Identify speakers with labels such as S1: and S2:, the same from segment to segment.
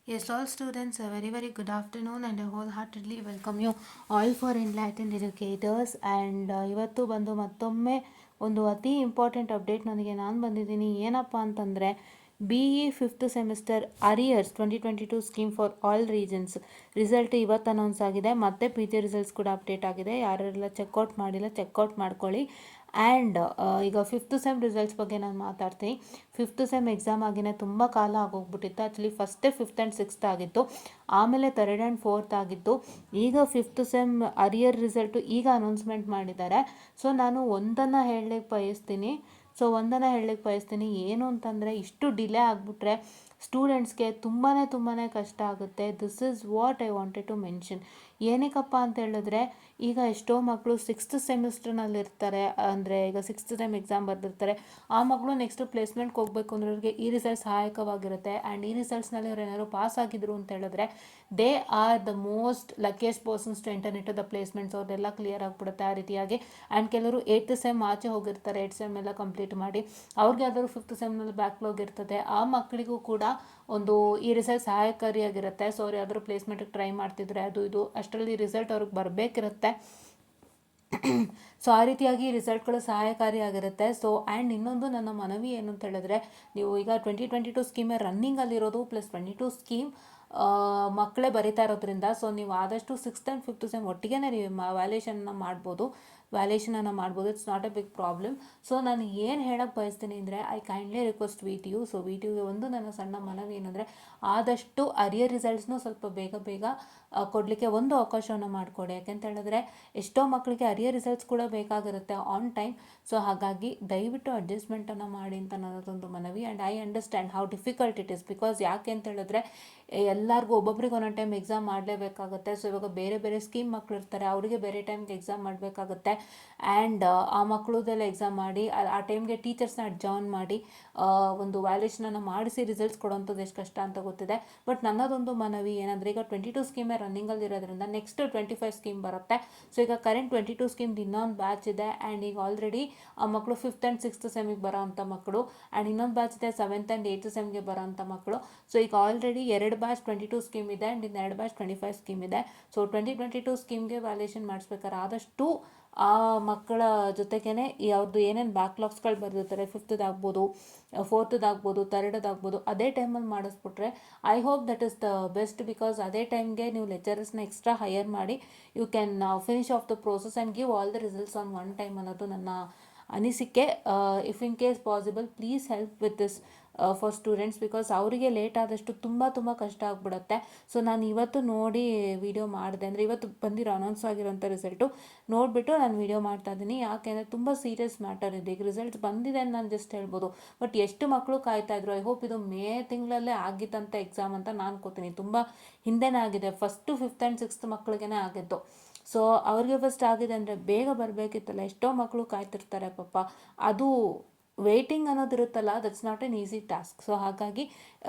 S1: Yes, all students, a very good afternoon and I wholeheartedly welcome you all for Enlightened Educators. And ಇವತ್ತು ಬಂದು ಮತ್ತೊಮ್ಮೆ ಒಂದು ಅತಿ important update ನಾನು ಬಂದಿದ್ದೀನಿ. ಏನಪ್ಪ ಅಂತಂದರೆ BE 5th semester arrears 2022 scheme for all regions result ಇವತ್ತು ಅನೌನ್ಸ್ ಆಗಿದೆ. ಮತ್ತು PG ರಿಸಲ್ಟ್ಸ್ ಕೂಡ ಅಪ್ಡೇಟ್ ಆಗಿದೆ. ಯಾರೆಲ್ಲ ಚೆಕ್ಔಟ್ ಮಾಡಿಲ್ಲ ಚೆಕ್ಔಟ್ ಮಾಡ್ಕೊಳ್ಳಿ. ಆ್ಯಂಡ್ ಈಗ 5th ಸೆಮ್ ರಿಸಲ್ಟ್ಸ್ ಬಗ್ಗೆ ನಾನು ಮಾತಾಡ್ತೀನಿ. 5th ಸೆಮ್ ಎಕ್ಸಾಮ್ ಆಗಿನೇ ತುಂಬ ಕಾಲ ಆಗೋಗ್ಬಿಟ್ಟಿತ್ತು. ಆ್ಯಕ್ಚುಲಿ ಫಸ್ಟೇ 5th ಆ್ಯಂಡ್ 6th ಆಗಿತ್ತು, ಆಮೇಲೆ 3rd ಆ್ಯಂಡ್ 4th ಆಗಿತ್ತು. ಈಗ 5th ಸೆಮ್ ಅರಿಯರ್ ರಿಸಲ್ಟು ಈಗ ಅನೌನ್ಸ್ಮೆಂಟ್ ಮಾಡಿದ್ದಾರೆ. ಸೊ ನಾನು ಒಂದನ್ನು ಹೇಳಲಿಕ್ಕೆ ಬಯಸ್ತೀನಿ ಏನು ಅಂತಂದರೆ, ಇಷ್ಟು ಡಿಲೇ ಆಗಿಬಿಟ್ರೆ ಸ್ಟೂಡೆಂಟ್ಸ್ಗೆ ತುಂಬಾ ಕಷ್ಟ ಆಗುತ್ತೆ. This is what I wanted to mention. ಏನಕ್ಕಪ್ಪ ಅಂತ ಹೇಳಿದ್ರೆ, ಈಗ ಎಷ್ಟೋ ಮಕ್ಕಳು 6th ಸೆಮಿಸ್ಟರ್ನಲ್ಲಿ ಇರ್ತಾರೆ, ಅಂದರೆ ಈಗ 6th ಸೆಮ್ ಎಕ್ಸಾಮ್ ಬರೆದಿರ್ತಾರೆ. ಆ ಮಕ್ಕಳು ನೆಕ್ಸ್ಟ್ ಪ್ಲೇಸ್ಮೆಂಟ್ಗೆ ಹೋಗಬೇಕು ಅಂದ್ರೆ ಅವ್ರಿಗೆ ಈ ರಿಸಲ್ಟ್ ಸಹಾಯಕವಾಗಿರುತ್ತೆ. ಆ್ಯಂಡ್ ಈ ರಿಸಲ್ಟ್ಸ್ನಲ್ಲಿ ಅವ್ರು ಏನಾದ್ರು ಪಾಸ್ ಆಗಿದ್ರು ಅಂತ ಹೇಳಿದ್ರೆ they are the most luckiest persons to enter into the placements. ಅವ್ರದ್ದೆಲ್ಲ ಕ್ಲಿಯರ್ ಆಗಿಬಿಡುತ್ತೆ ಆ ರೀತಿಯಾಗಿ. ಆ್ಯಂಡ್ ಕೆಲವರು 8th ಸೆಮ್ ಆಚೆ ಹೋಗಿರ್ತಾರೆ, 8th ಸೆಮ್ ಎಲ್ಲ ಕಂಪ್ಲೀಟ್ ಮಾಡಿ. ಅವ್ರಿಗೆ ಯಾವ್ದಾದ್ರು 5th ಸೆಮ್ನಲ್ಲಿ ಬ್ಯಾಕ್ಲಾಗ್ ಇರ್ತದೆ, ಆ ಮಕ್ಕಳಿಗೂ ಕೂಡ ಒಂದು ಈ ರಿಸಲ್ಟ್ ಸಹಾಯಕಾರಿಯಾಗಿರುತ್ತೆ. ಸೊ ಅವ್ರು ಯಾವ್ದಾದ್ರು ಪ್ಲೇಸ್ಮೆಂಟಿಗೆ ಟ್ರೈ ಮಾಡ್ತಿದ್ರೆ ಅದು ಇದು ಅಷ್ಟರಲ್ಲಿ ರಿಸಲ್ಟ್ ಅವ್ರಿಗೆ ಬರಬೇಕಿರುತ್ತೆ. ಸೊ ಆ ರೀತಿಯಾಗಿ ರಿಸಲ್ಟ್ಗಳು ಸಹಾಯಕಾರಿಯಾಗಿರುತ್ತೆ. ಸೊ ಆ್ಯಂಡ್ ಇನ್ನೊಂದು ನನ್ನ ಮನವಿ ಏನು ಅಂತ ಹೇಳಿದ್ರೆ, ನೀವು ಈಗ 2022 ಸ್ಕೀಮೇ ರನ್ನಿಂಗಲ್ಲಿರೋದು ಪ್ಲಸ್ 22 ಸ್ಕೀಮ್ ಮಕ್ಕಳೇ ಬರಿತಾ ಇರೋದ್ರಿಂದ, ಸೊ ನೀವು ಆದಷ್ಟು 6th ಆ್ಯಂಡ್ 5th ಸೆಮ್ ಒಟ್ಟಿಗೆ ನೀವು ವ್ಯಾಲ್ಯೂಯೇಷನ್ನ ಮಾಡ್ಬೋದು. It's not a big problem. So ನಾನು ಏನು ಹೇಳಕ್ಕೆ ಬಯಸ್ತೀನಿ ಅಂದರೆ, I kindly request VTU. So VTUಗೆ ಒಂದು ನನ್ನ ಸಣ್ಣ ಮನವಿ ಏನಂದರೆ, ಆದಷ್ಟು ಅರಿಯರ್ ರಿಸಲ್ಟ್ಸ್ನೂ ಸ್ವಲ್ಪ ಬೇಗ ಕೊಡಲಿಕ್ಕೆ ಒಂದು ಅವಕಾಶವನ್ನು ಮಾಡಿಕೊಡಿ. ಯಾಕೆಂತ ಹೇಳಿದ್ರೆ ಎಷ್ಟೋ ಮಕ್ಕಳಿಗೆ ಅರಿಯರ್ ರಿಸಲ್ಟ್ಸ್ ಕೂಡ ಬೇಕಾಗಿರುತ್ತೆ ಆನ್ ಟೈಮ್. ಸೊ ಹಾಗಾಗಿ ದಯವಿಟ್ಟು ಅಡ್ಜಸ್ಟ್ಮೆಂಟನ್ನು ಮಾಡಿ ಅಂತ ನನ್ನದೊಂದು ಮನವಿ. And I understand how difficult it is, because ಯಾಕೆ ಅಂತ ಹೇಳಿದ್ರೆ ಎಲ್ಲರಿಗೂ ಒಬ್ಬೊಬ್ರಿಗೆ ಒಂದೊಂದು ಟೈಮ್ ಎಕ್ಸಾಮ್ ಮಾಡಲೇಬೇಕಾಗುತ್ತೆ. ಸೊ ಇವಾಗ ಬೇರೆ ಸ್ಕೀಮ್ ಮಕ್ಕಳು ಇರ್ತಾರೆ, ಅವರಿಗೆ ಬೇರೆ ಟೈಮ್ಗೆ ಎಕ್ಸಾಮ್ ಮಾಡಬೇಕಾಗುತ್ತೆ. ಆ್ಯಂಡ್ ಆ ಮಕ್ಕಳದೆಲ್ಲ ಎಕ್ಸಾಮ್ ಮಾಡಿ ಆ ಟೈಮ್ಗೆ ಟೀಚರ್ಸ್ನ ಅಡ್ಜಾನ್ ಮಾಡಿ ಒಂದು ವ್ಯಾಲ್ಯೂಷನನ್ನು ಮಾಡಿಸಿ ರಿಸಲ್ಟ್ಸ್ ಕೊಡೋಂಥದ್ದು ಎಷ್ಟು ಕಷ್ಟ ಅಂತ ಗೊತ್ತಿದೆ. ಬಟ್ ನನ್ನದೊಂದು ಮನವಿ ಏನಂದರೆ, ಈಗ 22 ಸ್ಕೀಮೇ ರನ್ನಿಂಗಲ್ಲಿ ಇರೋದ್ರಿಂದ ನೆಕ್ಸ್ಟ್ 25 ಸ್ಕೀಮ್ ಬರುತ್ತೆ. ಸೊ ಈಗ ಕರೆಂಟ್ 22 ಸ್ಕೀಮ್ದು ಇನ್ನೊಂದು ಬ್ಯಾಚ್ ಇದೆ. ಆ್ಯಂಡ್ ಈಗ ಆಲ್ರೆಡಿ ಆ ಮಕ್ಕಳು 5th ಆ್ಯಂಡ್ 6th ಸೆಮಿಗೆ ಬರೋ ಅಂಥ ಮಕ್ಕಳು, ಆ್ಯಂಡ್ ಇನ್ನೊಂದು ಬ್ಯಾಚ್ ಇದೆ 7th ಆ್ಯಂಡ್ 8th ಸೆಮ್ಗೆ ಬರೋ ಅಂಥ ಮಕ್ಕಳು. ಸೊ ಈಗ ಆಲ್ರೆಡಿ 2 ಬ್ಯಾಚ್ 22 ಸ್ಕೀಮ್ ಇದೆ ಆ್ಯಂಡ್ ಇನ್ನು 2 ಬ್ಯಾಚ್ 25 ಸ್ಕೀಮ್ ಇದೆ. ಸೊ 2022 ಸ್ಕೀಮ್ಗೆ ವ್ಯಾಲ್ಯೂಯೇಷನ್ ಮಾಡಿಸ್ಬೇಕಾದ್ರೆ ಆದಷ್ಟು ಆ ಮಕ್ಕಳ ಜೊತೆಗೇ ಅವ್ರದ್ದು ಏನೇನು ಬ್ಯಾಕ್ಲಾಗ್ಸ್ಗಳು ಬರೆದಿರ್ತಾರೆ, 5th ಆಗ್ಬೋದು, 4th ಆಗ್ಬೋದು, 3rd ಆಗ್ಬೋದು, ಅದೇ ಟೈಮಲ್ಲಿ ಮಾಡಿಸ್ಬಿಟ್ರೆ I hope that is the best. Because ಅದೇ ಟೈಮ್ಗೆ ನೀವು ಲೆಕ್ಚರರ್ಸ್ನ ಎಕ್ಸ್ಟ್ರಾ ಹೈಯರ್ ಮಾಡಿ you can finish off the process and give all the results on one time ಅನ್ನೋದು ನನ್ನ ಅನಿಸಿಕೆ. If in case possible please help with this for students, because ಅವರಿಗೆ late ಆದಷ್ಟು ತುಂಬ ಕಷ್ಟ ಆಗಿಬಿಡುತ್ತೆ. ಸೊ ನಾನು ಇವತ್ತು ನೋಡಿ ವಿಡಿಯೋ ಮಾಡಿದೆ, ಅಂದರೆ ಇವತ್ತು ಬಂದಿರೋ ಅನೌನ್ಸ್ ಆಗಿರೋಂಥ ರಿಸಲ್ಟು ನೋಡಿಬಿಟ್ಟು ನಾನು ವಿಡಿಯೋ ಮಾಡ್ತಾ ಇದ್ದೀನಿ. ಯಾಕೆಂದರೆ ತುಂಬ ಸೀರಿಯಸ್ ಮ್ಯಾಟರ್ ಇದೆ. ಈಗ ರಿಸಲ್ಟ್ಸ್ ಬಂದಿದೆ ಅಂತ ನಾನು ಜಸ್ಟ್ ಹೇಳ್ಬೋದು, ಬಟ್ ಎಷ್ಟು ಮಕ್ಕಳು ಕಾಯ್ತಾಯಿದ್ರು. ಐ ಹೋಪ್ ಇದು ಮೇ ತಿಂಗಳಲ್ಲೇ ಆಗಿದ್ದಂಥ ಎಕ್ಸಾಮ್ ಅಂತ ನಾನು ಕೂತೀನಿ. ತುಂಬ ಹಿಂದೆನೇ ಆಗಿದೆ, ಫಸ್ಟು 5th ಆ್ಯಂಡ್ 6th ಮಕ್ಕಳಿಗೆ ಆಗಿದ್ದು. ಸೊ ಅವ್ರಿಗೆ ಫಸ್ಟ್ ಆಗಿದೆ ಅಂದರೆ ಬೇಗ ಬರಬೇಕಿತ್ತಲ್ಲ, ಎಷ್ಟೋ ಮಕ್ಕಳು ಕಾಯ್ತಿರ್ತಾರೆ ಪಾಪ. ಅದು ವೇಟಿಂಗ್ ಅನ್ನೋದಿರುತ್ತಲ್ಲ, that's not an easy task. So ಹಾಗಾಗಿ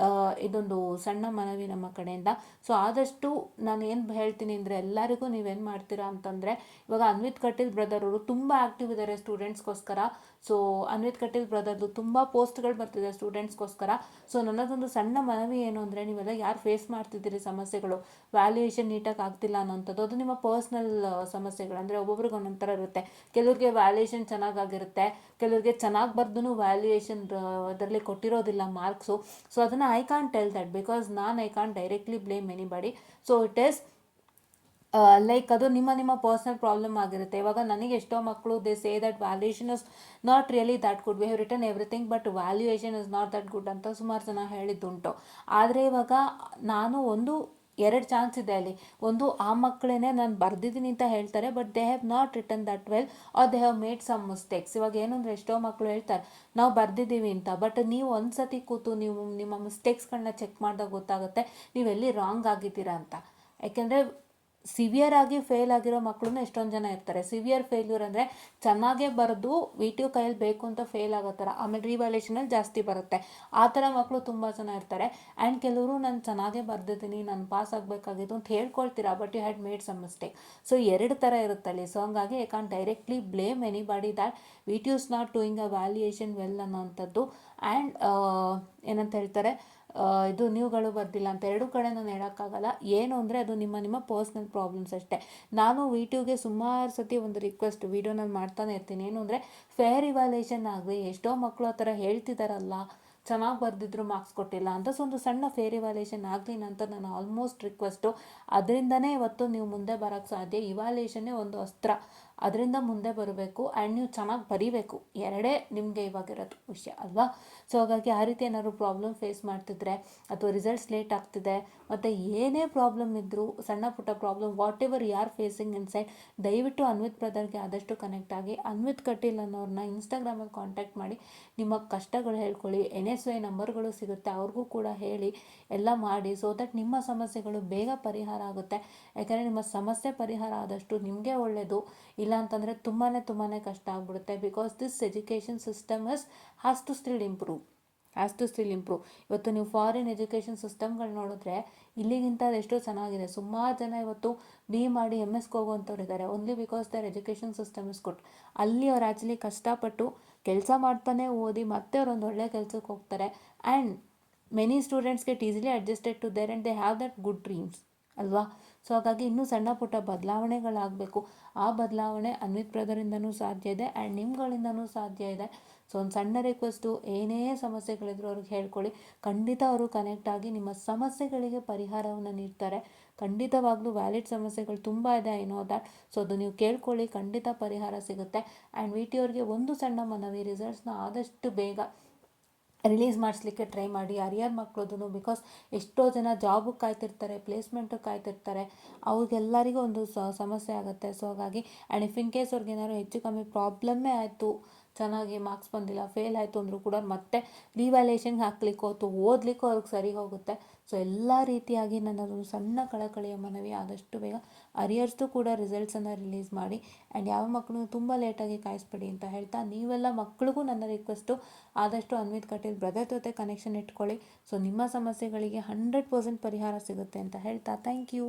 S1: ಇದೊಂದು ಸಣ್ಣ ಮನವಿ ನಮ್ಮ ಕಡೆಯಿಂದ. ಸೊ ಆದಷ್ಟು ನಾನು ಏನು ಹೇಳ್ತೀನಿ ಅಂದರೆ, ಎಲ್ಲರಿಗೂ ನೀವೇನು ಮಾಡ್ತೀರಾ ಅಂತಂದರೆ, ಇವಾಗ ಅನ್ವಿತ್ ಕಟೀಲ್ ಬ್ರದರ್ ಅವರು ತುಂಬ ಆ್ಯಕ್ಟಿವ್ ಇದ್ದಾರೆ ಸ್ಟೂಡೆಂಟ್ಸ್ಗೋಸ್ಕರ. ಸೊ ಅನ್ವಿತ್ ಕಟೀಲ್ ಬ್ರದರ್ದು ತುಂಬ ಪೋಸ್ಟ್ಗಳು ಬರ್ತಿದೆ ಸ್ಟೂಡೆಂಟ್ಸ್ಗೋಸ್ಕರ. ಸೊ ನನ್ನದೊಂದು ಸಣ್ಣ ಮನವಿ ಏನು ಅಂದರೆ, ನೀವೆಲ್ಲ ಯಾರು ಫೇಸ್ ಮಾಡ್ತಿದ್ದೀರಿ ಸಮಸ್ಯೆಗಳು, ವ್ಯಾಲ್ಯೂಯೇಷನ್ ನೀಟಾಗಿ ಆಗ್ತಿಲ್ಲ ಅನ್ನೋಂಥದ್ದು, ಅದು ನಿಮ್ಮ ಪರ್ಸ್ನಲ್ ಸಮಸ್ಯೆಗಳು. ಅಂದರೆ ಒಬ್ಬೊಬ್ರಿಗೆ ಒಂದೊಂದು ಥರ ಇರುತ್ತೆ. ಕೆಲವ್ರಿಗೆ ವ್ಯಾಲ್ಯೂಯೇಷನ್ ಚೆನ್ನಾಗಿರುತ್ತೆ, ಕೆಲವ್ರಿಗೆ ಚೆನ್ನಾಗಿ ಬರ್ದು ವ್ಯಾಲ್ಯೂಯೇಷನ್ ಅದರಲ್ಲಿ ಕೊಟ್ಟಿರೋದಿಲ್ಲ ಮಾರ್ಕ್ಸು. ಸೊ ಅದನ್ನು I can't tell that, because I can't directly blame anybody. So it is like ಅದು ನಿಮ್ಮ ಪರ್ಸ್ನಲ್ ಪ್ರಾಬ್ಲಮ್ ಆಗಿರುತ್ತೆ. ಇವಾಗ ನನಗೆ ಎಷ್ಟೋ ಮಕ್ಕಳು they say that valuation is not really that good, we have written everything but valuation is not that good ಅಂತ ಸುಮಾರು ಜನ ಹೇಳಿದ್ದುಂಟು. ಆದರೆ ಇವಾಗ ನಾನು 2 ಚಾನ್ಸ್ ಇದೆ ಅಲ್ಲಿ. ಒಂದು, ಆ ಮಕ್ಕಳೇ ನಾನು ಬರ್ದಿದ್ದೀನಿ ಅಂತ ಹೇಳ್ತಾರೆ, but they have not written that well or they have made some mistakes. ಇವಾಗ ಏನು ಅಂದರೆ, ಎಷ್ಟೋ ಮಕ್ಕಳು ಹೇಳ್ತಾರೆ ನಾವು ಬರ್ದಿದ್ದೀವಿ ಅಂತ, ಬಟ್ ನೀವು ಒಂದು ಸತಿ ಕೂತು ನೀವು ನಿಮ್ಮ ಮಿಸ್ಟೇಕ್ಸ್ಗಳನ್ನ ಚೆಕ್ ಮಾಡಿದಾಗ ಗೊತ್ತಾಗುತ್ತೆ ನೀವೆಲ್ಲಿ ರಾಂಗ್ ಆಗಿದ್ದೀರಾ ಅಂತ. ಯಾಕೆಂದರೆ ಸಿವಿಯರ್ ಆಗಿ ಫೇಲ್ ಆಗಿರೋ ಮಕ್ಕಳನ್ನ ಎಷ್ಟೊಂದು ಜನ ಇರ್ತಾರೆ. ಸಿವಿಯರ್ ಫೇಲ್ಯೂರ್ ಅಂದರೆ ಚೆನ್ನಾಗೇ ಬರೆದು VTU ಕೈಯಲ್ಲಿ ಬೇಕು ಅಂತ ಫೇಲ್ ಆಗೋ ಥರ, ಆಮೇಲೆ ರಿವ್ಯಾಲ್ಯೂಷನಲ್ಲಿ ಜಾಸ್ತಿ ಬರುತ್ತೆ, ಆ ಥರ ಮಕ್ಕಳು ತುಂಬ ಜನ ಇರ್ತಾರೆ. ಆ್ಯಂಡ್ ಕೆಲವರು ನಾನು ಚೆನ್ನಾಗೇ ಬರೆದಿದ್ದೀನಿ, ನಾನು ಪಾಸ್ ಆಗಬೇಕಾಗಿತ್ತು ಅಂತ ಹೇಳ್ಕೊಳ್ತೀರಾ, but you had made some mistake. So 2 ಥರ ಇರುತ್ತಲ್ಲಿ. ಸೊ ಹಂಗಾಗಿ I can't directly blame anybody that VTU is not doing a valuation well ಅನ್ನೋವಂಥದ್ದು. ಆ್ಯಂಡ್ ಏನಂತ ಹೇಳ್ತಾರೆ, ಇದು ನೀವುಗಳು ಬರ್ದಿಲ್ಲ ಅಂತ ಎರಡೂ ಕಡೆ ನಾನು ಹೇಳೋಕ್ಕಾಗಲ್ಲ. ಏನು ಅಂದರೆ ಅದು ನಿಮ್ಮ ಪರ್ಸ್ನಲ್ ಪ್ರಾಬ್ಲಮ್ಸ್ ಅಷ್ಟೇ. ನಾನು ವಿಟಿಯುಗೆ ಸುಮಾರು ಸತಿ ಒಂದು ರಿಕ್ವೆಸ್ಟ್ ವೀಡಿಯೋನಲ್ಲಿ ಮಾಡ್ತಾನೆ ಇರ್ತೀನಿ. ಏನು ಅಂದರೆ ಫೇರ್ ಇವ್ಯಾಲ್ಯೂಯೇಷನ್ ಆಗಲಿ, ಎಷ್ಟೋ ಮಕ್ಕಳು ಆ ಥರ ಹೇಳ್ತಿದ್ದಾರಲ್ಲ ಚೆನ್ನಾಗಿ ಬರೆದಿದ್ರು ಮಾರ್ಕ್ಸ್ ಕೊಟ್ಟಿಲ್ಲ ಅಂತ. ಸೊ ಒಂದು ಸಣ್ಣ ಫೇರ್ ಇವ್ಯಾಲ್ಯೂಯೇಷನ್ ಆಗಲಿ ಅಂತ ನಾನು ಆಲ್ಮೋಸ್ಟ್ ರಿಕ್ವೆಸ್ಟು. ಅದರಿಂದನೇ ಇವತ್ತು ನೀವು ಮುಂದೆ ಬರೋಕ್ಕೆ ಸಾಧ್ಯ. ಇವ್ಯಾಲ್ಯೂಯೇಷನ್ನೇ ಒಂದು ಅಸ್ತ್ರ, ಅದರಿಂದ ಮುಂದೆ ಬರಬೇಕು ಆ್ಯಂಡ್ ನೀವು ಚೆನ್ನಾಗಿ ಬರೀಬೇಕು. ಎರಡೇ ನಿಮಗೆ ಇವಾಗಿರೋದು ವಿಷಯ ಅಲ್ವಾ. ಸೊ ಹಾಗಾಗಿ ಆ ರೀತಿ ಏನಾದ್ರು ಪ್ರಾಬ್ಲಮ್ ಫೇಸ್ ಮಾಡ್ತಿದ್ರೆ ಅಥವಾ ರಿಸಲ್ಟ್ಸ್ ಲೇಟ್ ಆಗ್ತಿದೆ ಮತ್ತು ಏನೇ ಪ್ರಾಬ್ಲಮ್ ಇದ್ದರೂ, ಸಣ್ಣ ಪುಟ್ಟ problem whatever you are facing inside, ದಯವಿಟ್ಟು ಅನ್ವಿತ್ ಬ್ರದರ್ಗೆ ಆದಷ್ಟು ಕನೆಕ್ಟ್ ಆಗಿ. ಅನ್ವಿತ್ ಕಟೀಲ್ ಅನ್ನೋರನ್ನ ಇನ್ಸ್ಟಾಗ್ರಾಮಲ್ಲಿ ಕಾಂಟ್ಯಾಕ್ಟ್ ಮಾಡಿ ನಿಮ್ಮ ಕಷ್ಟಗಳು ಹೇಳ್ಕೊಳ್ಳಿ. NSY ನಂಬರ್ಗಳು ಸಿಗುತ್ತೆ, ಅವ್ರಿಗೂ ಕೂಡ ಹೇಳಿ ಎಲ್ಲ ಮಾಡಿ. ಸೊ ದಟ್ ನಿಮ್ಮ ಸಮಸ್ಯೆಗಳು ಬೇಗ ಪರಿಹಾರ ಆಗುತ್ತೆ. ಯಾಕಂದರೆ ನಿಮ್ಮ ಸಮಸ್ಯೆ ಪರಿಹಾರ ಆದಷ್ಟು ನಿಮಗೆ ಒಳ್ಳೆಯದು. ಇಲ್ಲ ಅಂತಂದರೆ ತುಂಬಾ ಕಷ್ಟ ಆಗ್ಬಿಡುತ್ತೆ. Because this education system has to still improve. ಇವತ್ತು ನೀವು ಫಾರಿನ್ ಎಜುಕೇಷನ್ ಸಿಸ್ಟಮ್ಗಳು ನೋಡಿದ್ರೆ ಇಲ್ಲಿಗಿಂತ ಅದೆಷ್ಟೋ ಚೆನ್ನಾಗಿದೆ. ಸುಮಾರು ಜನ ಇವತ್ತು BE ಮಾಡಿ MS ಹೋಗುವಂಥವ್ರು ಇದ್ದಾರೆ, only because their education system is good. ಅಲ್ಲಿ ಅವ್ರು ಆ್ಯಕ್ಚುಲಿ ಕಷ್ಟಪಟ್ಟು ಕೆಲಸ ಮಾಡ್ತಾನೆ ಓದಿ ಮತ್ತೆ ಅವ್ರು ಒಂದು ಒಳ್ಳೆ ಕೆಲಸಕ್ಕೆ ಹೋಗ್ತಾರೆ. And many students get easily adjusted to there and they have that good dreams ಅಲ್ವಾ. ಸೊ ಹಾಗಾಗಿ ಇನ್ನೂ ಸಣ್ಣ ಪುಟ್ಟ ಬದಲಾವಣೆಗಳಾಗಬೇಕು. ಆ ಬದಲಾವಣೆ ಅನ್ವಿತ್ ಬ್ರದರಿಂದನೂ ಸಾಧ್ಯ ಇದೆ ಆ್ಯಂಡ್ ನಿಮ್ಗಳಿಂದನೂ ಸಾಧ್ಯ ಇದೆ. ಸೊ ಒಂದು ಸಣ್ಣ ರಿಕ್ವೆಸ್ಟು, ಏನೇ ಸಮಸ್ಯೆಗಳಿದ್ರು ಅವ್ರಿಗೆ ಹೇಳ್ಕೊಳ್ಳಿ. ಖಂಡಿತ ಅವರು ಕನೆಕ್ಟ್ ಆಗಿ ನಿಮ್ಮ ಸಮಸ್ಯೆಗಳಿಗೆ ಪರಿಹಾರವನ್ನು ನೀಡ್ತಾರೆ. ಖಂಡಿತವಾಗ್ಲೂ ವ್ಯಾಲಿಡ್ ಸಮಸ್ಯೆಗಳು ತುಂಬ ಇದೆ, ಐ ನೋ ದ್ಯಾಟ್. ಸೊ ಅದು ನೀವು ಕೇಳ್ಕೊಳ್ಳಿ, ಖಂಡಿತ ಪರಿಹಾರ ಸಿಗುತ್ತೆ. ಆ್ಯಂಡ್ VT ಅವ್ರಿಗೆ ಒಂದು ಸಣ್ಣ ಮನವಿ, ರಿಸಲ್ಟ್ಸ್ನ ಆದಷ್ಟು ಬೇಗ ರಿಲೀಸ್ ಮಾಡಿಸ್ಲಿಕ್ಕೆ ಟ್ರೈ ಮಾಡಿ ಅರಿಯರ್ ಮಕ್ಕಳದು. ಬಿಕಾಸ್ ಎಷ್ಟೋ ಜನ ಜಾಬಿಗೆ ಕಾಯ್ತಿರ್ತಾರೆ, ಪ್ಲೇಸ್ಮೆಂಟಿಗೆ ಕಾಯ್ತಿರ್ತಾರೆ, ಅವ್ರಿಗೆಲ್ಲರಿಗೂ ಒಂದು ಸಮಸ್ಯೆ ಆಗುತ್ತೆ. ಸೊ ಹಾಗಾಗಿ ಆ್ಯಂಡ್ ಇಫ್ ಇನ್ ಕೇಸ್ ಅವ್ರಿಗೆ ಏನಾದ್ರು ಹೆಚ್ಚು ಕಮ್ಮಿ ಪ್ರಾಬ್ಲಮ್ಮೇ ಆಯಿತು, ಚೆನ್ನಾಗಿ ಮಾರ್ಕ್ಸ್ ಬಂದಿಲ್ಲ, ಫೇಲ್ ಆಯಿತು ಅಂದರೂ ಕೂಡ ಮತ್ತೆ ರಿವ್ಯಾಲ್ಯೂಯೇಷನ್ಗೆ ಹಾಕ್ಲಿಕ್ಕೋ ಅಥವಾ ಓದಲಿಕ್ಕೋ ಅವ್ರಿಗೆ ಸರಿ ಹೋಗುತ್ತೆ. ಸೊ ಎಲ್ಲ ರೀತಿಯಾಗಿ ನನ್ನದೊಂದು ಸಣ್ಣ ಕಳಕಳಿಯ ಮನವಿ, ಆದಷ್ಟು ಬೇಗ ಅರಿಯರ್ಸ್ದು ಕೂಡ ರಿಸಲ್ಟ್ಸನ್ನು ರಿಲೀಸ್ ಮಾಡಿ. ಆ್ಯಂಡ್ ಯಾವ ಮಕ್ಕಳು ತುಂಬ ಲೇಟಾಗಿ ಕಾಯಿಸ್ಬೇಡಿ ಅಂತ ಹೇಳ್ತಾ, ನೀವೆಲ್ಲ ಮಕ್ಕಳಿಗೂ ನನ್ನ ರಿಕ್ವೆಸ್ಟು, ಆದಷ್ಟು ಅನ್ವಿತ್ ಕಟೀಲ್ ಬ್ರದರ್ ಜೊತೆ ಕನೆಕ್ಷನ್ ಇಟ್ಕೊಳ್ಳಿ. ಸೊ ನಿಮ್ಮ ಸಮಸ್ಯೆಗಳಿಗೆ 100% ಪರಿಹಾರ ಸಿಗುತ್ತೆ ಅಂತ ಹೇಳ್ತಾ, ಥ್ಯಾಂಕ್ ಯು.